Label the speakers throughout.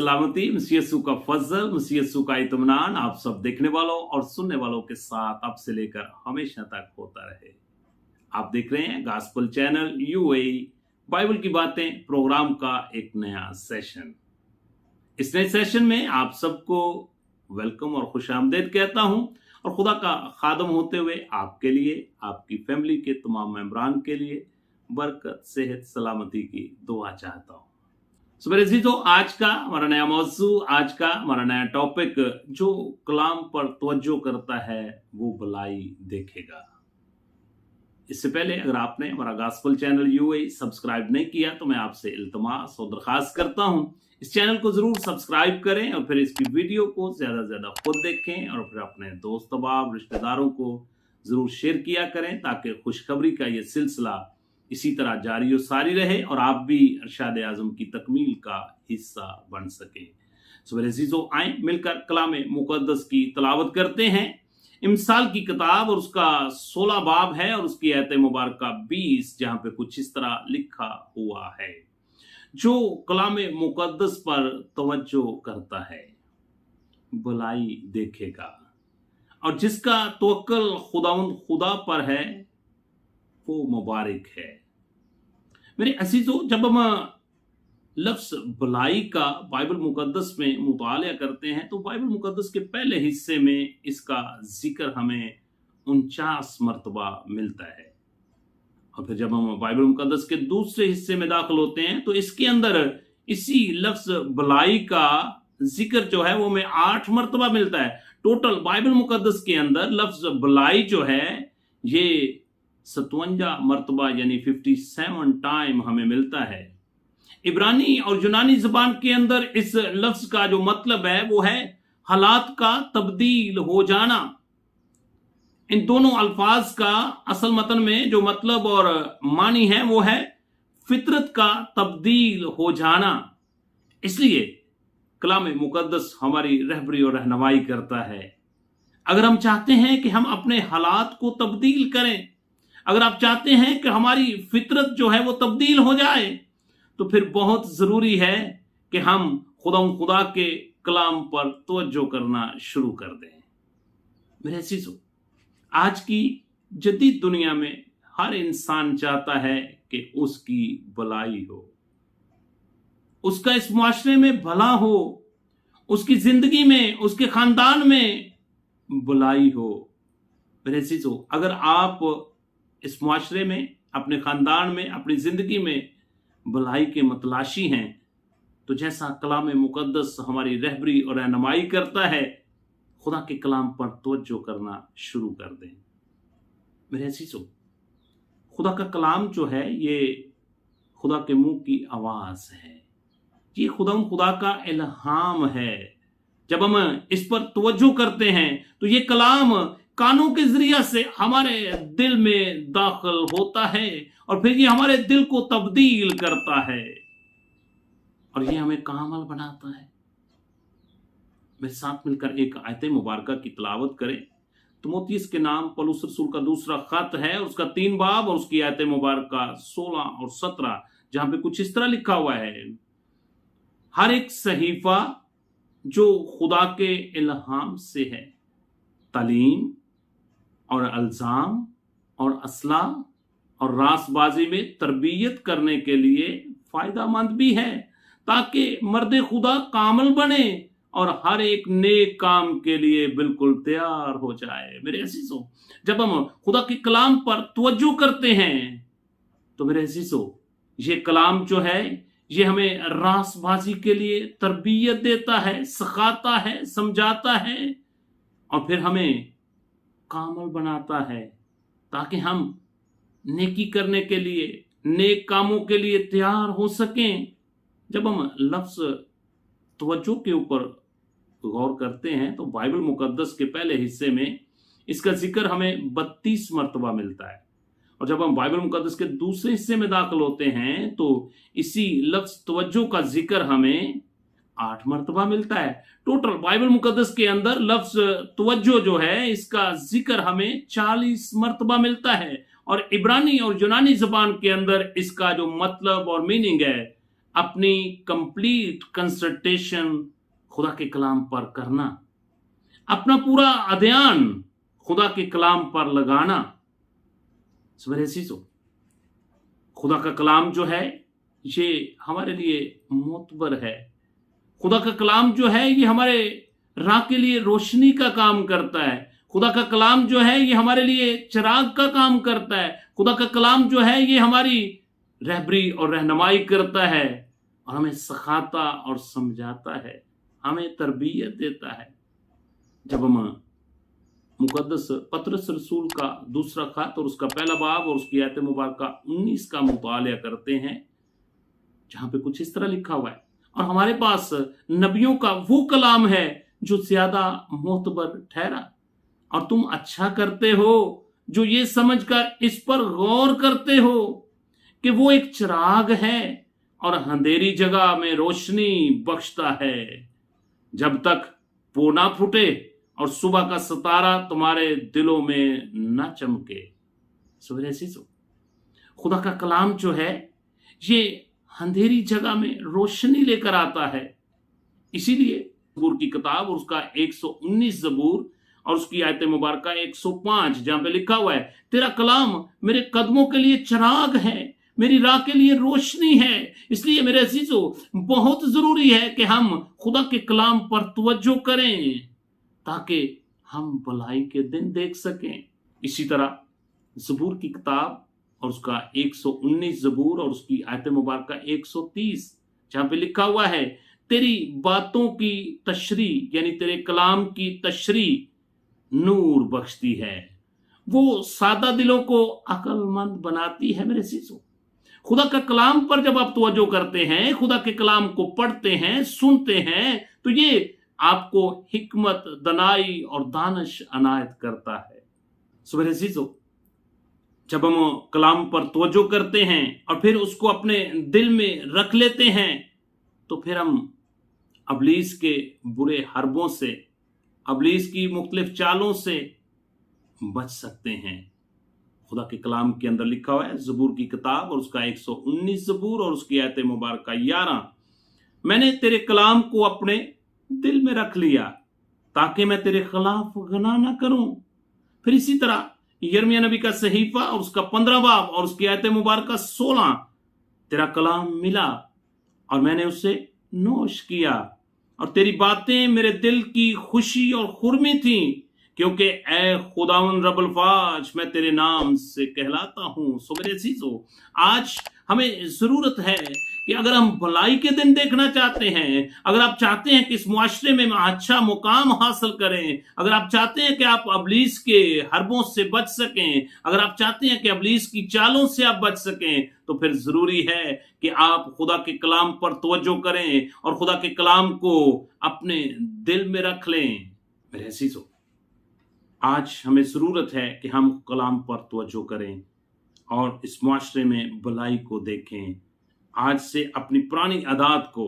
Speaker 1: सलामती, मसीह यीशु का फजल, मसीह यीशु का इत्मीनान आप सब देखने वालों और सुनने वालों के साथ अब से लेकर हमेशा तक होता रहे। आप देख रहे हैं गॉस्पेल चैनल यूएई बाइबल की बातें प्रोग्राम का एक नया सेशन। इस नए सेशन में आप सबको वेलकम और खुशामदीद कहता हूं और खुदा का खादम होते हुए आपके लिए, आपकी फैमिली के तमाम मेंबरान के लिए बरकत, सेहत, सलामती की दुआ चाहता हूं। मेरे अजीजों, आज का हमारा नया मौजू, आज का हमारा नया टॉपिक जो कलाम पर तवज्जो करता है वो भलाई देखेगा। इससे पहले अगर आपने हमारा गॉस्पेल चैनल यूएई सब्सक्राइब नहीं किया तो मैं आपसे इल्तमास और दरखास्त करता हूं, इस चैनल को जरूर सब्सक्राइब करें और फिर इसकी वीडियो को ज्यादा से ज्यादा खुद देखें और फिर अपने दोस्त अहबाब रिश्तेदारों को जरूर शेयर किया करें ताकि खुशखबरी का ये सिलसिला इसी तरह जारी और सारी रहे और आप भी इरशाद आज़म की तकमील का हिस्सा बन सके। सो मेरे अजीजों, आए मिलकर कलाम मुकद्दस की तलावत करते हैं। इमसाल की किताब और उसका 16 बाब है और उसकी आयत मुबारक 20, जहां पे कुछ इस तरह लिखा हुआ है, जो कलाम मुकद्दस पर तवज्जो करता है भलाई देखेगा, और जिसका तवक्कुल खुदा पर है वो मुबारक है। मेरे अजीजों, जब हम लफ्ज भलाई का बाइबल मुकद्दस में मुताला करते हैं तो बाइबल मुकद्दस के पहले हिस्से में इसका जिक्र हमें 49 मरतबा मिलता है, और फिर जब हम बाइबल मुकद्दस के दूसरे हिस्से में दाखिल होते हैं तो इसके अंदर इसी लफ्ज भलाई का जिक्र जो है वो हमें 8 मरतबा मिलता है। टोटल बाइबल मुकद्दस के अंदर लफ्ज भलाई जो है ये 57 मरतबा यानी 57 टाइम हमें मिलता है। इब्रानी और यूनानी जुबान के अंदर इस लफ्ज का जो मतलब है वो है हालात का तब्दील हो जाना। इन दोनों अल्फाज का असल मतन में जो मतलब और मानी है वो है फितरत का तब्दील हो जाना। इसलिए कलाम मुकद्दस हमारी रहबरी और रहनुमाई करता है। अगर हम चाहते हैं कि हम अपने हालात को तब्दील करें, अगर आप चाहते हैं कि हमारी फितरत जो है वो तब्दील हो जाए, तो फिर बहुत जरूरी है कि हम खुदा के कलाम पर तवज्जो करना शुरू कर दें। मेरे अजीजों, आज की जदीद दुनिया में हर इंसान चाहता है कि उसकी भलाई हो, उसका इस मुआशरे में भला हो, उसकी जिंदगी में, उसके खानदान में भलाई हो। मेरे अजीजों, अगर आप इस मुआशरे में, अपने खानदान में, अपनी जिंदगी में भलाई के मतलाशी हैं तो जैसा कलाम मुकद्दस हमारी रहबरी और रहनुमाई करता है, खुदा के कलाम पर तवज्जो करना शुरू कर दें। मेरे अजीजों, खुदा का कलाम जो है ये खुदा के मुंह की आवाज है, ये खुदा का इल्हाम है। जब हम इस पर तवज्जो करते हैं तो ये कलाम कानों के जरिया से हमारे दिल में दाखिल होता है और फिर ये हमारे दिल को तब्दील करता है और ये हमें कामल बनाता है। मेरे साथ मिलकर एक आयत मुबारक की तलावत करें। तिमोथियुस के नाम पौलुस रसूल का दूसरा खत है, उसका 3 बाब और उसकी आयत मुबारक 16 और 17, जहां पे कुछ इस तरह लिखा हुआ है, हर एक सहीफा जो खुदा के इल्हाम से है तालीम और अल्जाम और असला और रासबाजी में तरबियत करने के लिए फायदामंद भी है, ताकि मर्द खुदा कामल बने और हर एक नेक काम के लिए बिल्कुल तैयार हो जाए। मेरे अजीजों, जब हम खुदा के कलाम पर तवज्जो करते हैं तो मेरे अजीजों, ये कलाम जो है ये हमें रासबाजी के लिए तरबियत देता है, सिखाता है, समझाता है और फिर हमें कामल बनाता है ताकि हम नेकी करने के लिए, नेक कामों के लिए तैयार हो सकें। जब हम लफ्ज तवज्जो के ऊपर गौर करते हैं तो बाइबल मुकद्दस के पहले हिस्से में इसका जिक्र हमें 32 मरतबा मिलता है, और जब हम बाइबल मुकद्दस के दूसरे हिस्से में दाखिल होते हैं तो इसी लफ्ज तवज्जो का जिक्र हमें 8 मरतबा मिलता है। टोटल बाइबल मुकद्दस के अंदर लफ्ज तवज्जो जो है इसका जिक्र हमें 40 मरतबा मिलता है, और इब्रानी और यूनानी जुबान के अंदर इसका जो मतलब और मीनिंग है अपनी कंप्लीट कंसंट्रेशन खुदा के कलाम पर करना, अपना पूरा अध्ययन खुदा के कलाम पर लगाना। मेरे अजीजों, खुदा का कलाम जो है ये हमारे लिए मोतबर है। खुदा का कलाम जो है ये हमारे राह के लिए रोशनी का काम करता है। खुदा का कलाम जो है ये हमारे लिए चिराग का काम करता है। खुदा का कलाम जो है ये हमारी रहबरी और रहनुमाई करता है और हमें सिखाता और समझाता है, हमें तरबियत देता है। जब हम मुकद्दस पतरस रसूल का दूसरा खत और उसका पहला बाब और उसकी आयत मुबारक 19 का मुतालिया करते हैं, जहां पे कुछ इस तरह लिखा हुआ है, और हमारे पास नबियों का वो कलाम है जो ज्यादा मोतबर ठहरा, और तुम अच्छा करते हो जो ये समझकर इस पर गौर करते हो कि वो एक चिराग है और अंधेरी जगह में रोशनी बख्शता है, जब तक वो ना फूटे और सुबह का सितारा तुम्हारे दिलों में न चमके। खुदा का कलाम जो है ये अंधेरी जगह में रोशनी लेकर आता है। इसीलिए जबूर की किताब और उसका 119 जबूर और उसकी आयत मुबारक 105 जहां पे लिखा हुआ है, तेरा कलाम मेरे कदमों के लिए चिराग है, मेरी राह के लिए रोशनी है। इसलिए मेरे अजीजों, बहुत जरूरी है कि हम खुदा के कलाम पर तवज्जो करें ताकि हम भलाई के दिन देख सकें। इसी तरह जबूर की किताब और उसका 119 जबूर और उसकी आयत मुबारक 130 जहां पे लिखा हुआ है, तेरी बातों की तशरी यानी तेरे कलाम की तशरी नूर बख्शती है, वो सादा दिलों को अक्लमंद बनाती है। मेरे अजीजों, खुदा का कलाम पर जब आप तवज्जो करते हैं, खुदा के कलाम को पढ़ते हैं, सुनते हैं, तो ये आपको हिकमत, दनाई और दानिश अनायत करता है। मेरे अजीजों, जब हम कलाम पर तवज्जो करते हैं और फिर उसको अपने दिल में रख लेते हैं, तो फिर हम अबलीस के बुरे हरबों से, अबलीस की मुख्तलिफ चालों से बच सकते हैं। खुदा के कलाम के अंदर लिखा हुआ है, जबूर की किताब और उसका 119 जबूर और उसकी आयत मुबारक 11, मैंने तेरे कलाम को अपने दिल में रख लिया ताकि मैं तेरे खिलाफ गुनाह ना करूं। फिर इसी तरह यिर्मयाह नबी का सहीफा और उसका 15 बाब और उसकी आयत मुबारक 16, तेरा कलाम मिला और मैंने उसे नोश किया और तेरी बातें मेरे दिल की खुशी और खुरमी थी, क्योंकि ए खुदावंद रब्बुल फाज, मैं तेरे नाम से कहलाता हूं। सो मेरे अजीजों, आज हमें जरूरत है कि अगर हम भलाई के दिन देखना चाहते हैं, अगर आप चाहते हैं कि इस मुआशरे में अच्छा मुकाम हासिल करें, अगर आप चाहते हैं कि आप अबलीस के हरबों से बच सकें, अगर आप चाहते हैं कि अबलीस की चालों से आप बच सकें, तो फिर जरूरी है कि आप खुदा के कलाम पर तवज्जो करें और खुदा के कलाम को अपने दिल में रख लें। मेरे अजीजों, आज हमें जरूरत है कि हम कलाम पर तवज्जो करें और इस मुआशरे में भलाई को देखें। आज से अपनी पुरानी आदत को,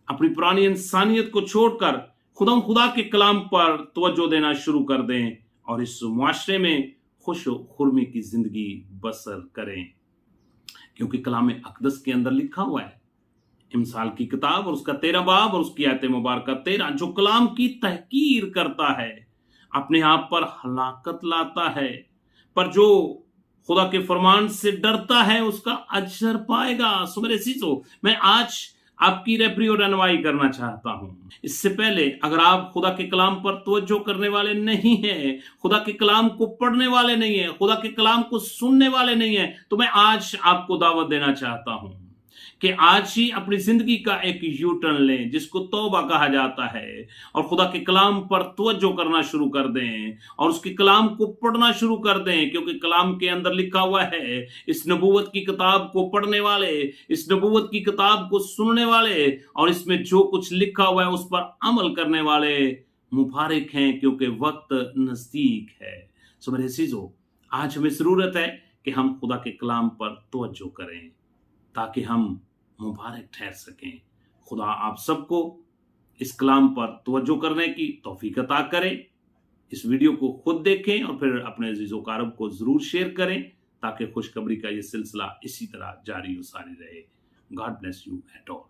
Speaker 1: अपनी पुरानी इंसानियत को छोड़कर खुदा के कलाम पर तवज्जो देना शुरू कर दें और इस मुआशरे में खुश खुरमी की जिंदगी बसर करें, क्योंकि कलाम अक़दस के अंदर लिखा हुआ है, इमसाल की किताब और उसका 13 बाब और उसकी आयत मुबारक 13, जो कलाम की तहकीर करता है अपने आप पर हलाकत लाता है, पर जो खुदा के फरमान से डरता है उसका अजर पाएगा। सो मेरे अजीजों, मैं आज आपकी रहबरी और रहनुमाई करना चाहता हूं। इससे पहले अगर आप खुदा के कलाम पर तवज्जो करने वाले नहीं हैं, खुदा के कलाम को पढ़ने वाले नहीं हैं, खुदा के कलाम को सुनने वाले नहीं हैं, तो मैं आज आपको दावत देना चाहता हूं कि आज ही अपनी जिंदगी का एक यू टर्न लें, जिसको तौबा कहा जाता है, और खुदा के कलाम पर तवज्जो करना शुरू कर दें और उसके कलाम को पढ़ना शुरू कर दें, क्योंकि कलाम के अंदर लिखा हुआ है, इस नबूवत की किताब को पढ़ने वाले, इस नबूवत की किताब को सुनने वाले और इसमें जो कुछ लिखा हुआ है उस पर अमल करने वाले मुबारक हैं, क्योंकि वक्त नजदीक है। सो मेरे अजीजों, आज हमें जरूरत है कि हम खुदा के कलाम पर तवज्जो करें ताकि हम मुबारक ठहर सकें। खुदा आप सबको इस कलाम पर तवज्जो करने की तौफीक अता करे। इस वीडियो को खुद देखें और फिर अपने अजीजों कारब को जरूर शेयर करें ताकि खुशखबरी का ये सिलसिला इसी तरह जारी और सारी रहे। God bless you at all.